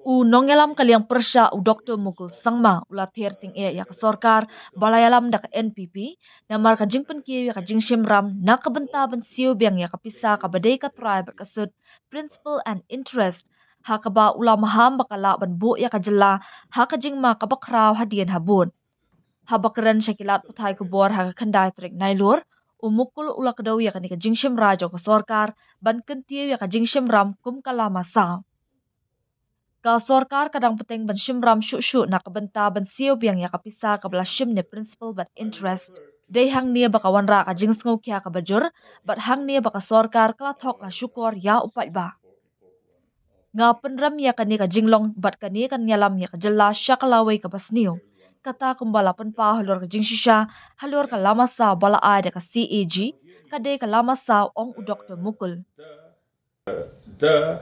nongelam kaliang persya Dr Mukul sangma ula Ther tyngeh ya ka Sorkar balayalam da ka NPP namar ka jingkiew ya ka jingshim ram na kabenta ban siu biang ya ka pisa ka badai ka tribe ka sud principal and interest ha ka ba ula maham bakala ban bu ya ka jela ha ka jingma ka bakraw hadian habun ha bakran syakilat puthai ku bor ha ka khandai trek nailur umukul ula kadaw ya ka ni ka jingshim rajo ka Sorkar ban kentiew ya ka jingshim ram kum kalama sa ka Sorkar kadang peteng ban shimram shu na kabenta ban siyo biang ya kapisa kabla shim ne principal but interest. Day hang niya baka wanra ka jingsngaw kya ka bajur, but hang niya baka Sorkar klathok la syukor ya upat ba. Nga penram ya kani ka jinglong but kani kan nyalam ya ka jela sya kalaway ka basniyo. Kata kumbala penpa halor ka jingshisha, halor ka lama sa bala ay ka CAG, kade ka lama sa ong Dr Mukul. The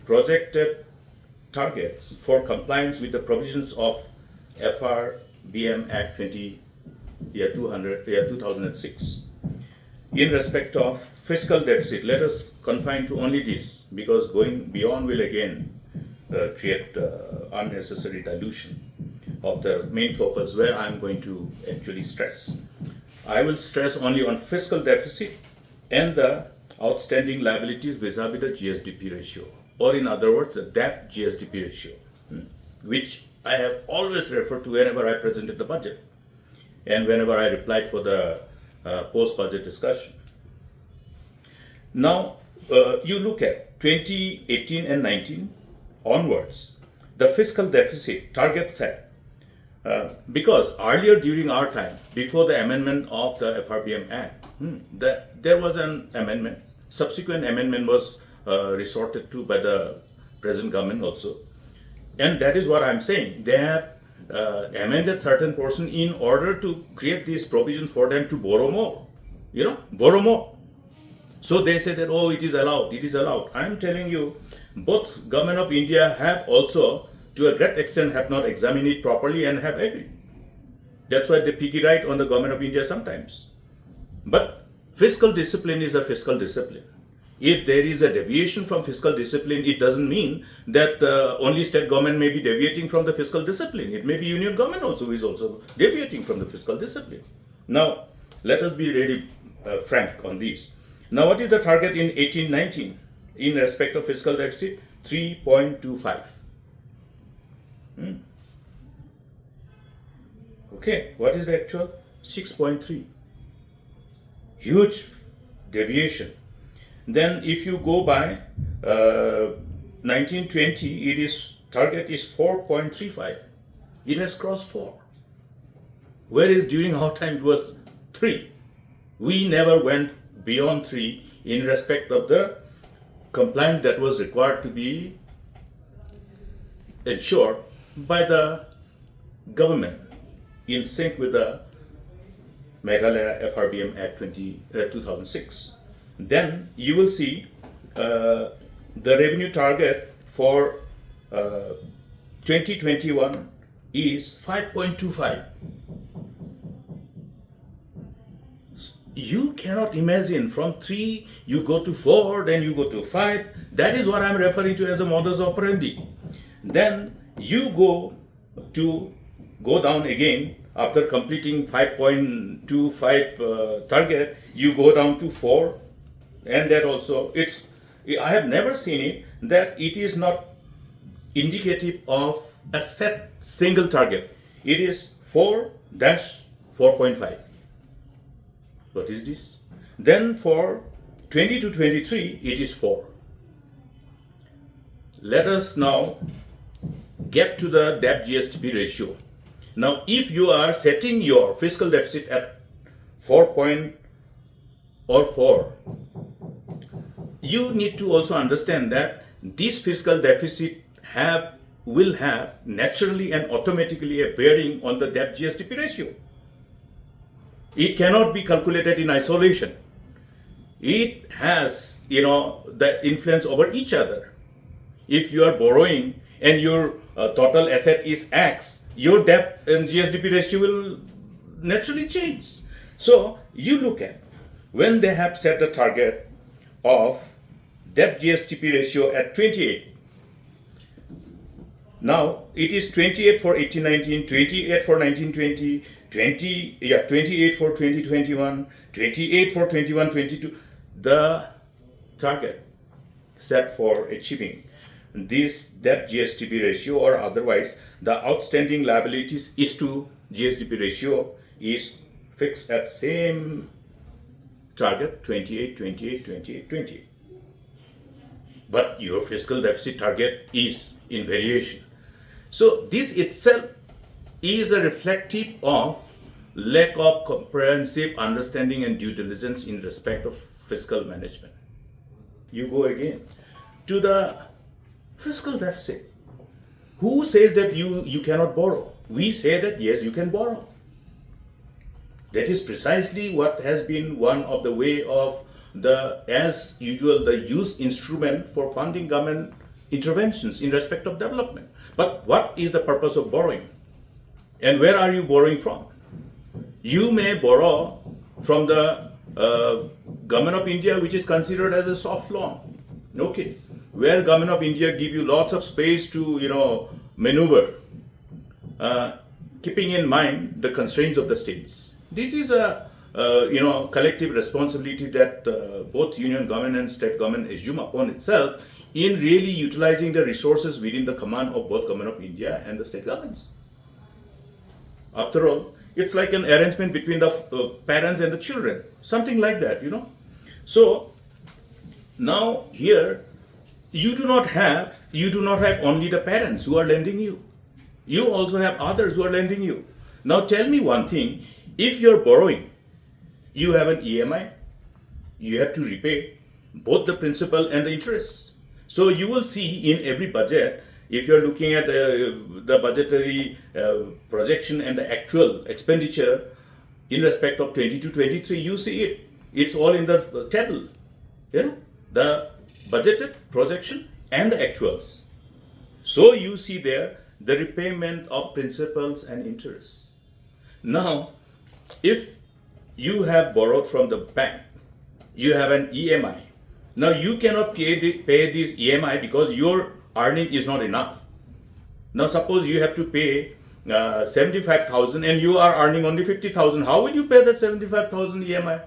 projected targets for compliance with the provisions of FRBM Act 2006. In respect of fiscal deficit, let us confine to only this, because going beyond will again create unnecessary dilution of the main focus where I am going to actually stress. I will stress only on fiscal deficit and the outstanding liabilities vis-a-vis the GSDP ratio, or in other words, the debt GSDP ratio, which I have always referred to whenever I presented the budget and whenever I replied for the post-budget discussion. Now, you look at 2018 and 19 onwards, the fiscal deficit target set, because earlier during our time, before the amendment of the FRBM Act, there was an amendment. Subsequent amendment was resorted to by the present government also. And that is what I'm saying. They have amended certain portion in order to create these provisions for them to borrow more. Borrow more. So they say that, oh, it is allowed, it is allowed. I'm telling you, both government of India have also, to a great extent, have not examined it properly and have agreed. That's why they pick it right on the government of India sometimes. But fiscal discipline is a fiscal discipline. If there is a deviation from fiscal discipline, it doesn't mean that only state government may be deviating from the fiscal discipline. It may be union government also is also deviating from the fiscal discipline. Now, let us be really frank on this. Now, what is the target in 18-19 in respect of fiscal deficit? 3.25. Okay, what is the actual? 6.3. Huge deviation. Then if you go by 1920, it is target is 4.35. It has crossed 4. Whereas during our time it was 3. We never went beyond 3 in respect of the compliance that was required to be ensured by the government in sync with the Meghalaya FRBM Act 2006. Then you will see the revenue target for 2021 is 5.25. You cannot imagine from 3 you go to 4, then you go to 5. That is what I'm referring to as a modus operandi. Then you go down again after completing 5.25 target, you go down to 4. And that also, I have never seen it that it is not indicative of a set single target. It is 4-4.5. What is this? Then for 20 to 23, it is 4. Let us now get to the debt GSDP ratio. Now, if you are setting your fiscal deficit at 4, you need to also understand that this fiscal deficit will have naturally and automatically a bearing on the debt GSDP ratio. It cannot be calculated in isolation. It has, the influence over each other. If you are borrowing and your total asset is X, your debt and GSDP ratio will naturally change. So you look at when they have set the target of debt GSDP ratio at 28. Now it is 28 for 1819, 28 for 1920, 28 for 2021, 28 for 21-22. The target set for achieving this debt GSDP ratio, or otherwise the outstanding liabilities is to GSDP ratio, is fixed at same target 28, 28, 28, 28. But your fiscal deficit target is in variation. So this itself is a reflective of lack of comprehensive understanding and due diligence in respect of fiscal management. You go again to the fiscal deficit. Who says that you cannot borrow? We say that yes, you can borrow. That is precisely what has been one of the way of the, as usual, the use instrument for funding government interventions in respect of development. But what is the purpose of borrowing? And where are you borrowing from? You may borrow from the government of India, which is considered as a soft loan. Okay. Where government of India give you lots of space to, maneuver, keeping in mind the constraints of the states. This is a collective responsibility that both union government and state government assume upon itself in really utilizing the resources within the command of both government of India and the state governments. After all, it's like an arrangement between the parents and the children, something like that, So now here, you do not have only the parents who are lending you. You also have others who are lending you. Now tell me one thing, if you're borrowing, you have an EMI, you have to repay both the principal and the interest. So you will see in every budget, if you're looking at the budgetary projection and the actual expenditure in respect of 22-23, you see it. It's all in the table. The budgeted projection and the actuals. So you see there the repayment of principals and interests. Now, if you have borrowed from the bank, you have an EMI. Now you cannot pay this EMI because your earning is not enough. Now suppose you have to pay 75,000 and you are earning only 50,000. How will you pay that 75,000 EMI?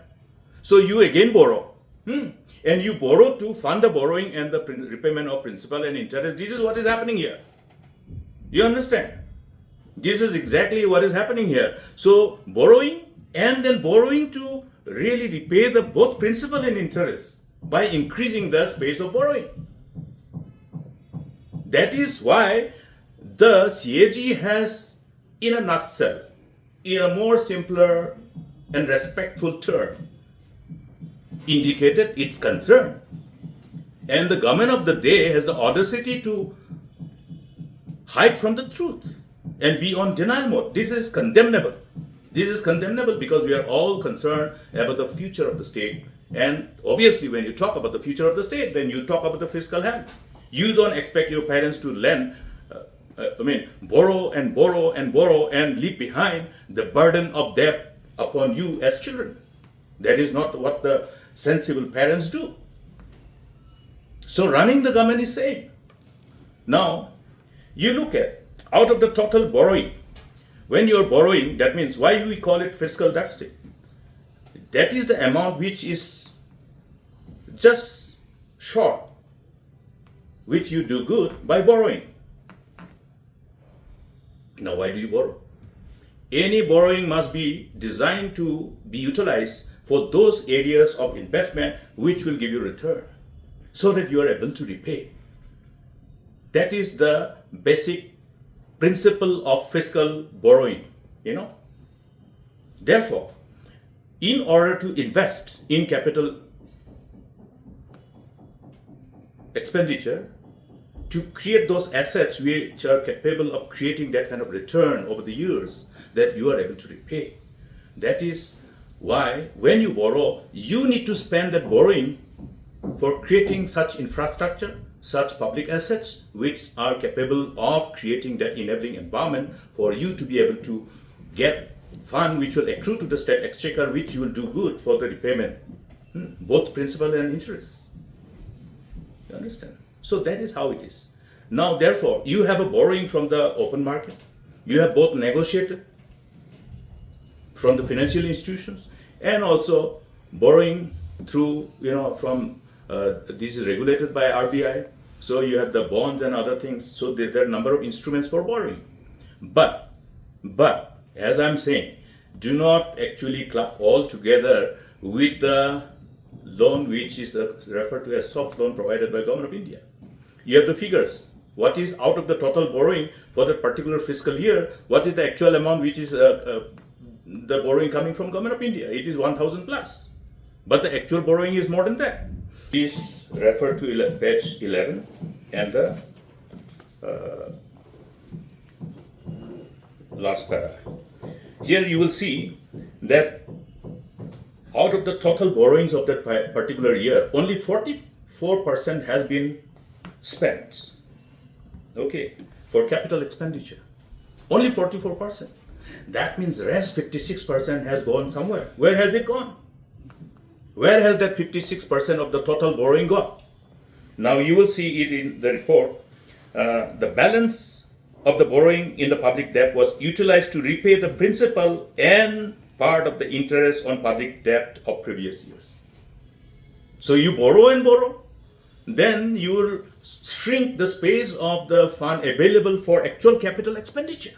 So you again borrow. And you borrow to fund the borrowing and the repayment of principal and interest. This is what is happening here. You understand? This is exactly what is happening here. So borrowing and then borrowing to really repay the both principal and interest by increasing the space of borrowing. That is why the CAG has, in a nutshell, in a more simpler and respectful term, indicated its concern. And the government of the day has the audacity to hide from the truth and be on denial mode. This is condemnable. This is condemnable because we are all concerned about the future of the state. And obviously, when you talk about the future of the state, then you talk about the fiscal health. You don't expect your parents to borrow and borrow and borrow and leave behind the burden of debt upon you as children. That is not what the sensible parents do. So running the government is same. Now, you look at out of the total borrowing. When you are borrowing, that means why we call it fiscal deficit. That is the amount which is just short, which you do good by borrowing. Now, why do you borrow? Any borrowing must be designed to be utilized for those areas of investment which will give you return, so that you are able to repay. That is the basic principle of fiscal borrowing, Therefore, in order to invest in capital expenditure, to create those assets which are capable of creating that kind of return over the years that you are able to repay. That is why when you borrow, you need to spend that borrowing for creating such infrastructure, such public assets which are capable of creating that enabling environment for you to be able to get fund which will accrue to the state exchequer, which you will do good for the repayment, both principal and interest. You understand? So that is how it is. Now, therefore, you have a borrowing from the open market. You have both negotiated from the financial institutions and also borrowing through, from this is regulated by RBI. So you have the bonds and other things. So there are a number of instruments for borrowing. But as I'm saying, do not actually club all together with the loan which is referred to as soft loan provided by Government of India. You have the figures. What is out of the total borrowing for that particular fiscal year? What is the actual amount which is the borrowing coming from Government of India? It is 1,000 plus. But the actual borrowing is more than that. Please refer to page 11 and the last paragraph. Here you will see that out of the total borrowings of that particular year, only 44% has been spent, for capital expenditure. Only 44%. That means rest 56% has gone somewhere. Where has it gone? Where has that 56% of the total borrowing gone? Now you will see it in the report. The balance of the borrowing in the public debt was utilized to repay the principal and part of the interest on public debt of previous years. So you borrow and borrow, then you will shrink the space of the fund available for actual capital expenditure.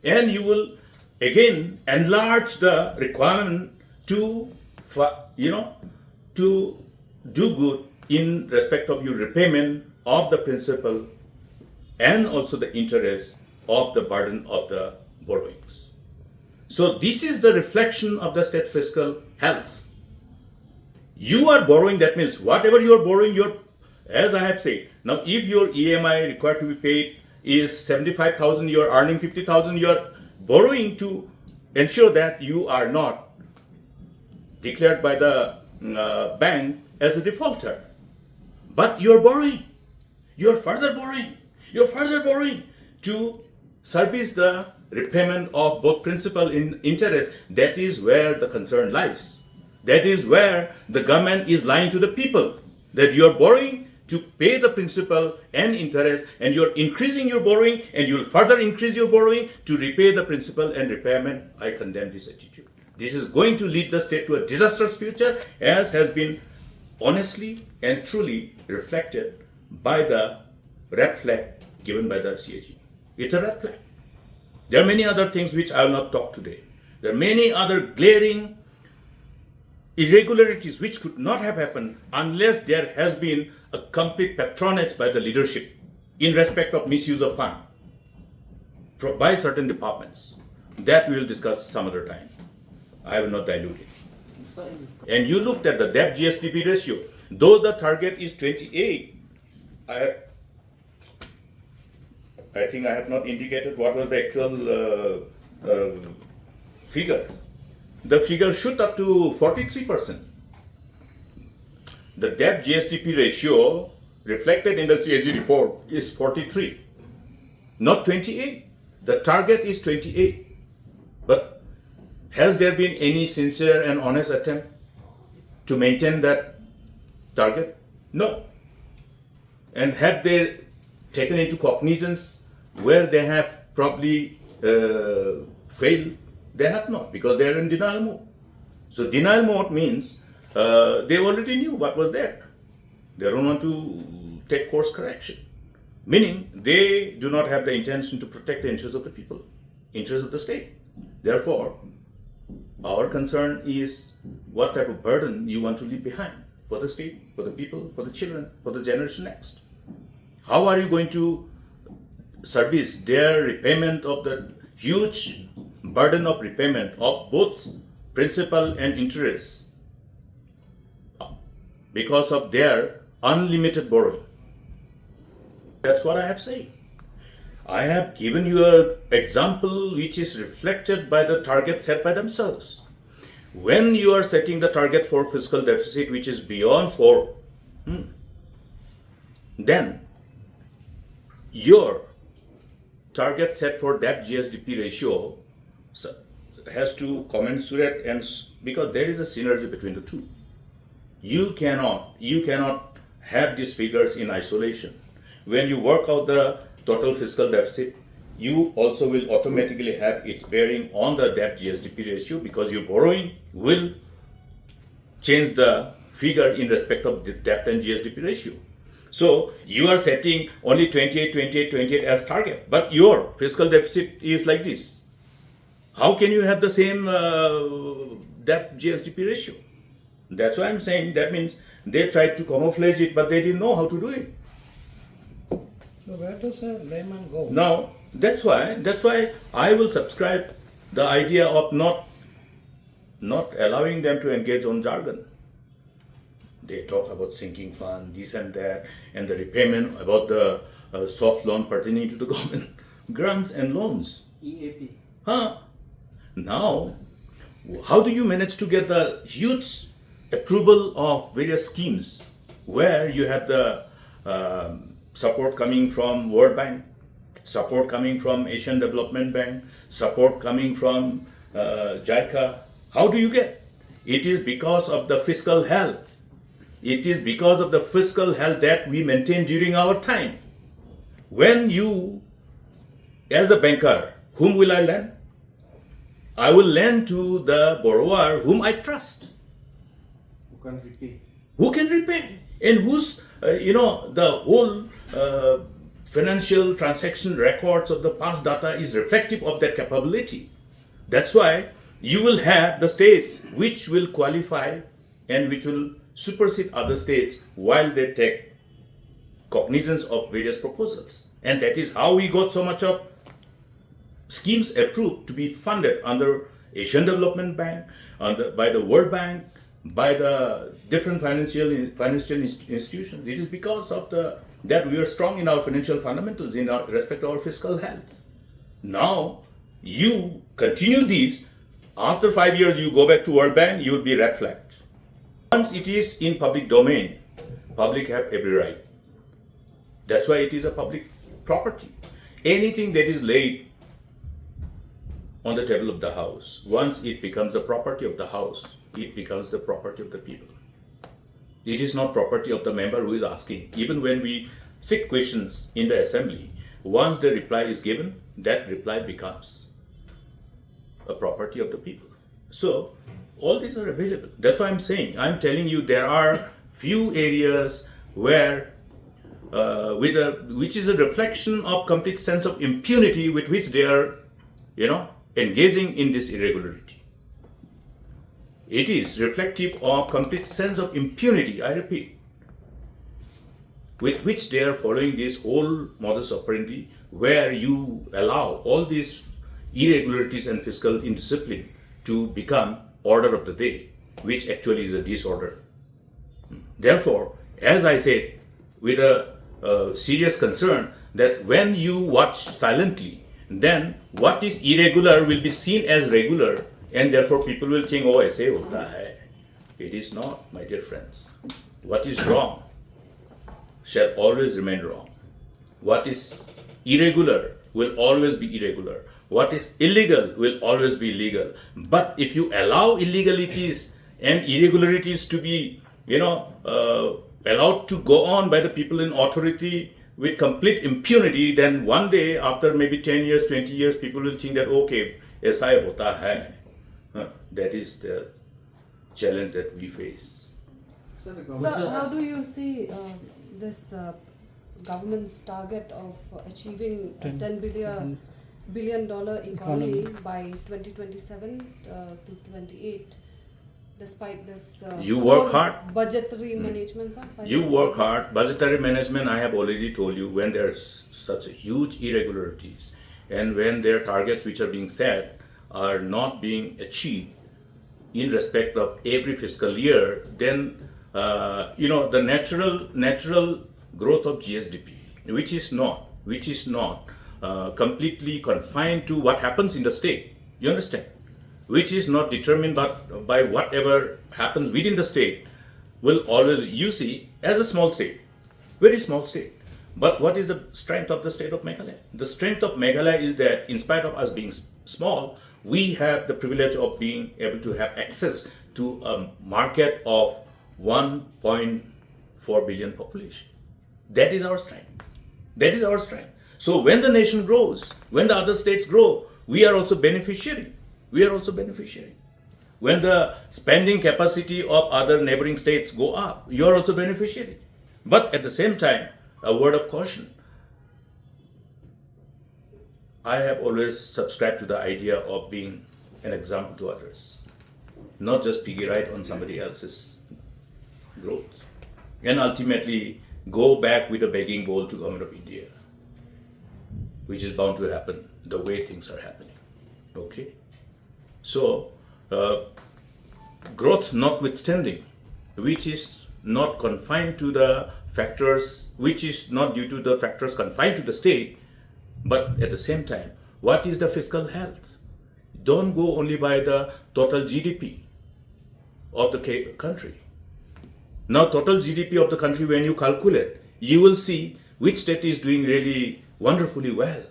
And you will again enlarge the requirement to do good in respect of your repayment of the principal and also the interest of the burden of the borrowings. So this is the reflection of the state fiscal health. You are borrowing, that means whatever you are borrowing, as I have said, now if your EMI required to be paid is 75,000, you are earning 50,000, you are borrowing to ensure that you are not declared by the bank as a defaulter. But you are borrowing. You are further borrowing. You are further borrowing to service the repayment of both principal and interest. That is where the concern lies. That is where the government is lying to the people, that you are borrowing to pay the principal and interest, and you are increasing your borrowing, and you will further increase your borrowing to repay the principal and repayment. I condemn this attitude. This is going to lead the state to a disastrous future, as has been honestly and truly reflected by the red flag given by the CAG. It's a red flag. There are many other things which I will not talk today. There are many other glaring irregularities which could not have happened unless there has been a complete patronage by the leadership in respect of misuse of fund by certain departments. That we will discuss some other time. I will not dilute it. And you looked at the debt GSDP ratio. Though the target is 28, I think I have not indicated what was the actual figure. The figure shoot up to 43%. The debt GSDP ratio reflected in the CAG report is 43, not 28. The target is 28. But has there been any sincere and honest attempt to maintain that target? No. And have they taken into cognizance where they have probably failed? They have not, because they are in denial mode. So denial mode means they already knew what was there. They don't want to take course correction. Meaning they do not have the intention to protect the interests of the people, interests of the state. Therefore, our concern is what type of burden you want to leave behind for the state, for the people, for the children, for the generation next. How are you going to service their repayment of the huge burden of repayment of both principal and interest because of their unlimited borrowing? That's what I have said. I have given you an example which is reflected by the target set by themselves. When you are setting the target for fiscal deficit which is beyond 4, then your target set for debt GSDP ratio has to commensurate, and because there is a synergy between the two. You cannot have these figures in isolation. when you work out the total fiscal deficit, you also will automatically have its bearing on the debt GSDP ratio, because your borrowing will change the figure in respect of the debt and GSDP ratio. So you are setting only 28, 28, 28 as target, but your fiscal deficit is like this. How can you have the same debt GSDP ratio? That's why I'm saying that means they tried to camouflage it, but they didn't know how to do it. So where does a layman go? Now that's why I will subscribe the idea of not allowing them to engage on jargon. They talk about sinking fund, this and that, and the repayment about the soft loan pertaining to the government grants and loans. EAP. Now, how do you manage to get the huge approval of various schemes where you have the support coming from World Bank, support coming from Asian Development Bank, support coming from JICA? How do you get? It is because of the fiscal health. It is because of the fiscal health that we maintain during our time. When you, as a banker, whom will I lend? I will lend to the borrower whom I trust. Who can repay? Who can repay? And whose, the whole financial transaction records of the past data is reflective of that capability. That's why you will have the states which will qualify and which will supersede other states while they take cognizance of various proposals. And that is how we got so much of schemes approved to be funded under Asian Development Bank, by the World Bank, by the different financial institutions. It is because of that we are strong in our financial fundamentals in respect to our fiscal health. Now, you continue these. After 5 years, you go back to World Bank, you will be red flagged. Once it is in public domain, public have every right. That's why it is a public property. Anything that is laid on the table of the house, once it becomes the property of the house, it becomes the property of the people. It is not property of the member who is asking. Even when we sit questions in the assembly, once the reply is given, that reply becomes a property of the people. So all these are available. That's why I'm telling you there are few areas where which is a reflection of complete sense of impunity with which they are engaging in this irregularity. It is reflective of complete sense of impunity, I repeat, with which they are following this whole modus operandi, where you allow all these irregularities and fiscal indiscipline to become order of the day, which actually is a disorder. Therefore, as I said, with a serious concern that when you watch silently, then what is irregular will be seen as regular, and therefore people will think, oh, aise hota hai. It is not, my dear friends. What is wrong shall always remain wrong. What is irregular will always be irregular. What is illegal will always be illegal. But if you allow illegalities and irregularities to be, allowed to go on by the people in authority with complete impunity, then one day, after maybe 10 years, 20 years, people will think that, okay, aisa hota hai. That is the challenge that we face. So how do you see this government's target of achieving a $10 billion economy by 2027 to 28, despite this You work hard. budgetary management? You work hard. Budgetary management, I have already told you, when there's such huge irregularities and when their targets which are being set are not being achieved in respect of every fiscal year, then the natural growth of GSDP, which is not completely confined to what happens in the state. You understand? Which is not determined by whatever happens within the state, will always, you see, as a small state, very small state. But what is the strength of the state of Meghalaya? The strength of Meghalaya is that in spite of us being small, we have the privilege of being able to have access to a market of 1.4 billion population. That is our strength. That is our strength. So when the nation grows, when the other states grow, we are also beneficiary. We are also beneficiary. When the spending capacity of other neighboring states go up, you are also beneficiary. But at the same time, a word of caution. I have always subscribed to the idea of being an example to others, not just piggy right on somebody else's growth, and ultimately go back with a begging bowl to government of India, which is bound to happen the way things are happening. Okay, so growth notwithstanding, which is not confined to the factors, which is not due to the factors confined to the state, but at the same time, what is the fiscal health? Don't go only by the total GDP of the country. Now, total GDP of the country, when you calculate, you will see which state is doing really wonderfully well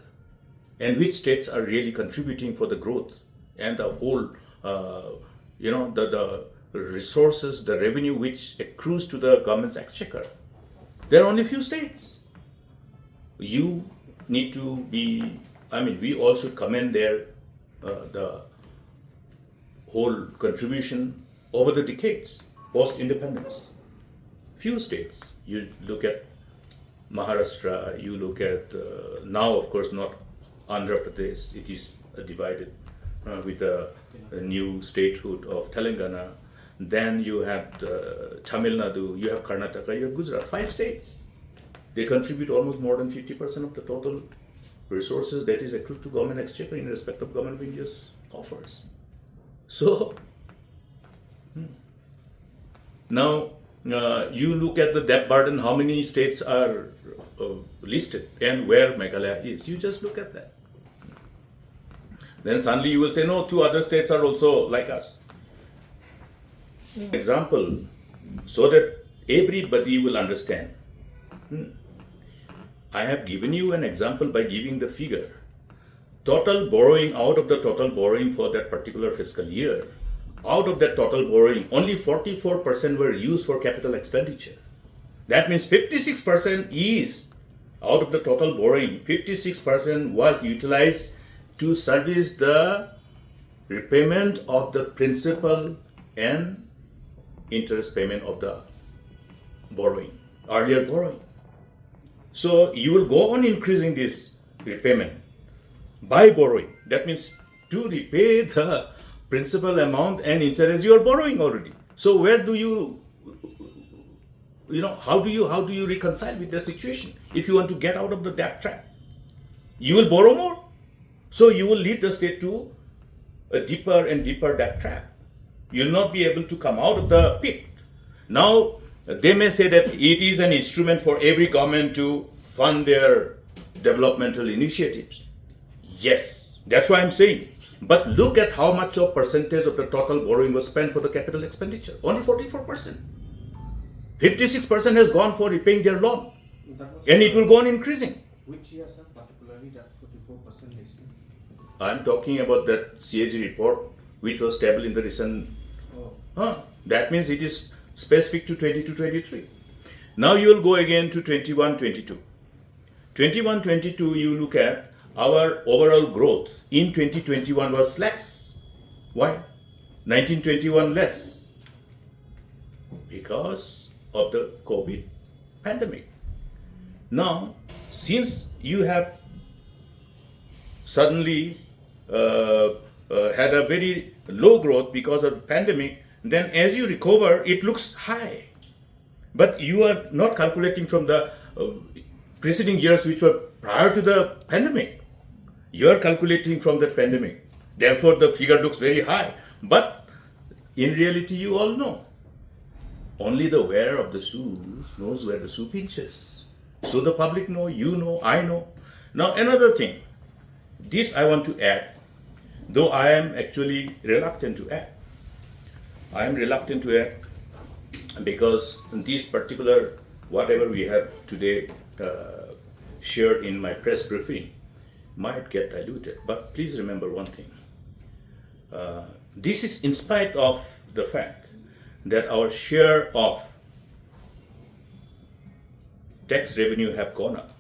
and which states are really contributing for the growth and the whole, the resources, the revenue which accrues to the government's exchequer. There are only few states. You need to be, we all should commend the whole contribution over the decades, post-independence. Few states, you look at Maharashtra, you look at, now of course not Andhra Pradesh, it is divided with the new statehood of Telangana. Then you have Tamil Nadu, you have Karnataka, you have Gujarat, 5 states. They contribute almost more than 50% of the total resources that is accrued to government exchequer in respect of government of India's coffers. So, now you look at the debt burden, how many states are listed and where Meghalaya is. You just look at that. Then suddenly you will say, no, 2 other states are also like us. Example, so that everybody will understand. I have given you an example by giving the figure. Total borrowing, out of the total borrowing for that particular fiscal year, out of that total borrowing, only 44% were used for capital expenditure. That means 56% is, out of the total borrowing, 56% was utilized to service the repayment of the principal and interest payment of the borrowing, earlier borrowing. So you will go on increasing this repayment by borrowing. That means to repay the principal amount and interest you are borrowing already. So where do you, how do you reconcile with the situation? If you want to get out of the debt trap, you will borrow more. So you will lead the state to a deeper and deeper debt trap. You will not be able to come out of the pit. Now, they may say that it is an instrument for every government to fund their developmental initiatives. Yes, that's why I'm saying. But look at how much of percentage of the total borrowing was spent for the capital expenditure. Only 44%. 56% has gone for repaying their loan. And it will go on increasing. Which year, sir, particularly that 44% is? I'm talking about that CAG report, which was tabled in the recent. That means it is specific to 22-23. Now you will go again to 21-22. 21-22, you look at our overall growth in 2021 was less. Why? 1921 less. Because of the COVID pandemic. Now, since you have suddenly had a very low growth because of the pandemic, then as you recover, it looks high. But you are not calculating from the preceding years which were prior to the pandemic. You are calculating from the pandemic. Therefore, the figure looks very high. But in reality, you all know. Only the wearer of the shoes knows where the shoe pinches. So the public know, you know, I know. Now another thing. This I want to add, though I am actually reluctant to add. I am reluctant to add because this particular, whatever we have today shared in my press briefing, might get diluted. But please remember one thing. This is in spite of the fact that our share of tax revenue have gone up.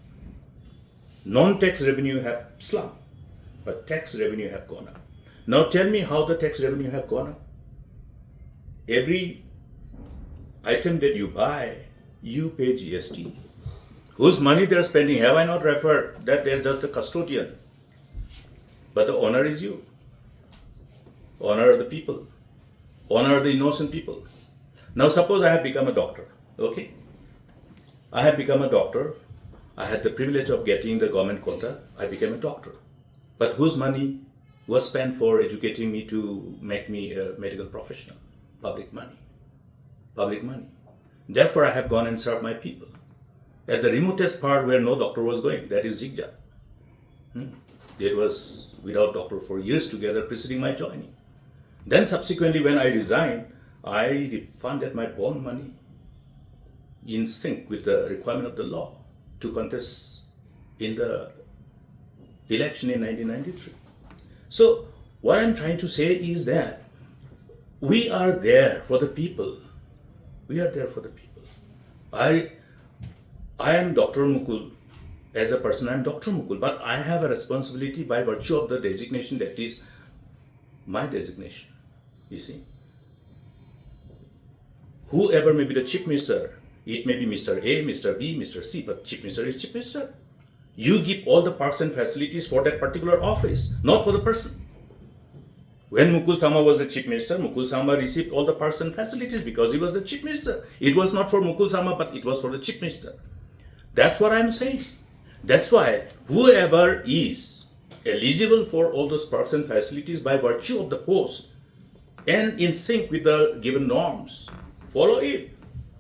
Non-tax revenue have slumped, but tax revenue have gone up. Now tell me how the tax revenue have gone up. Every item that you buy, you pay GST. Whose money they're spending? Have I not referred that they're just the custodian? But the owner is you. Owner of the people. Owner of the innocent people. Now suppose I have become a doctor, okay? I have become a doctor. I had the privilege of getting the government quota. I became a doctor. But whose money was spent for educating me to make me a medical professional? Public money. Public money. Therefore, I have gone and served my people. At the remotest part where no doctor was going, that is Jigja. It was without doctor for years together preceding my joining. Then subsequently when I resigned, I refunded my bond money in sync with the requirement of the law to contest in the election in 1993. So what I'm trying to say is that we are there for the people. We are there for the people. I am Dr. Mukul. As a person, I am Dr. Mukul, but I have a responsibility by virtue of the designation that is my designation. You see? Whoever may be the chief minister, it may be Mr. A, Mr. B, Mr. C, but chief minister is chief minister. You give all the perks and facilities for that particular office, not for the person. When Mukul Sama was the chief minister, Mukul Sama received all the perks and facilities because he was the chief minister. It was not for Mukul Sama, but it was for the chief minister. That's what I'm saying. That's why whoever is eligible for all those perks and facilities by virtue of the post and in sync with the given norms, follow it.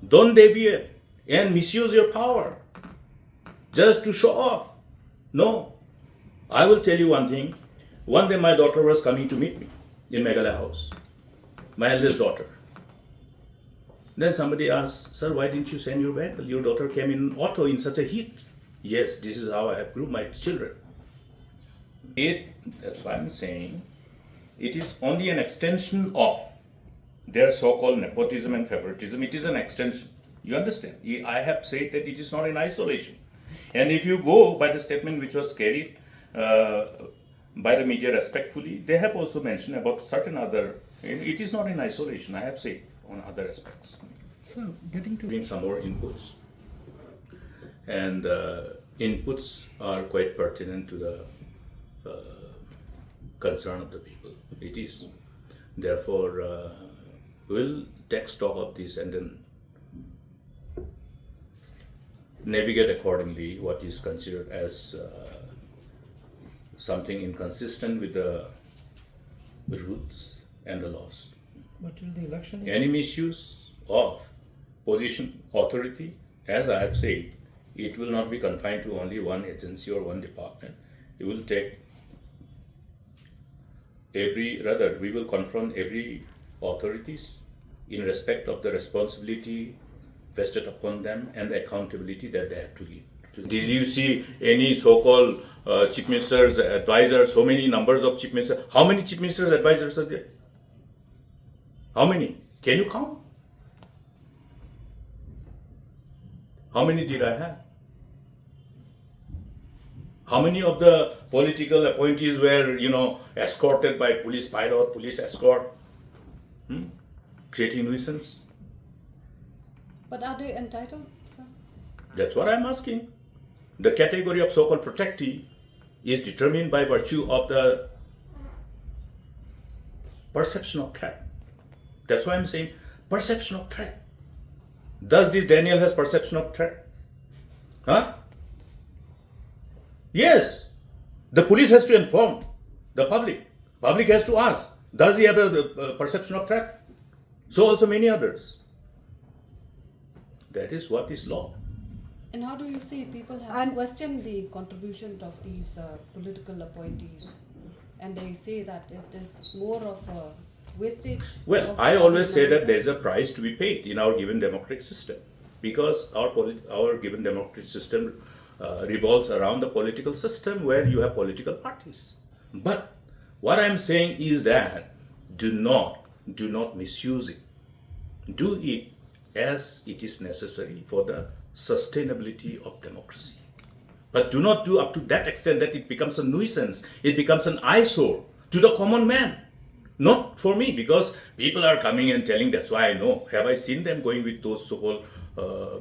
Don't deviate and misuse your power just to show off. No. I will tell you one thing. One day my daughter was coming to meet me in Meghalaya house. My eldest daughter. Then somebody asked, "Sir, why didn't you send your vehicle? Your daughter came in auto in such a heat." Yes, this is how I have groomed my children. That's why I'm saying, it is only an extension of their so-called nepotism and favoritism. It is an extension. You understand? I have said that it is not in isolation. And if you go by the statement which was carried by the media respectfully, they have also mentioned about certain other, it is not in isolation, I have said on other aspects. So, getting to Bring some more inputs. And inputs are quite pertinent to the concern of the people. It is. Therefore, we'll take stock of this and then navigate accordingly what is considered as something inconsistent with the rules and the laws. but till the election is Any misuse of position, authority, as I have said, it will not be confined to only one agency or one department. It will take we will confront every authorities in respect of the responsibility vested upon them and the accountability that they have to give. Did you see any so-called chief ministers, advisors, so many numbers of chief ministers? How many chief ministers, advisors are there? How many? Can you count? How many did I have? How many of the political appointees were, escorted by police pilot, police escort, creating nuisance? But are they entitled, sir? That's what I'm asking. The category of so-called protectee is determined by virtue of the perception of threat. That's why I'm saying perception of threat. Does this Daniel has perception of threat? Huh? Yes. The police has to inform the public. Public has to ask, does he have a perception of threat? So also many others. That is what is law. And how do you see people have questioned the contribution of these political appointees? And they say that it is more of a wastage. Well, of I always say money, that sir. there is a price to be paid in our given democratic system, because our given democratic system revolves around the political system where you have political parties. But what I'm saying is that do not misuse it. Do it as it is necessary for the sustainability of democracy. But do not do up to that extent that it becomes a nuisance, it becomes an eyesore to the common man. Not for me, because people are coming and telling, that's why I know. Have I seen them going with those so-called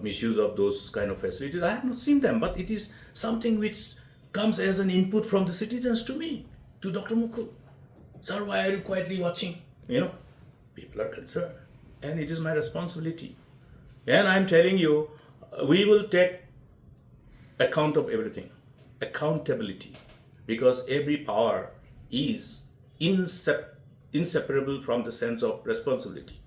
misuse of those kind of facilities? I have not seen them, but it is something which comes as an input from the citizens to me, to Dr. Mukul. Sir, why are you quietly watching? People are concerned, and it is my responsibility. And I'm telling you, we will take account of everything, accountability, because every power is inseparable from the sense of responsibility.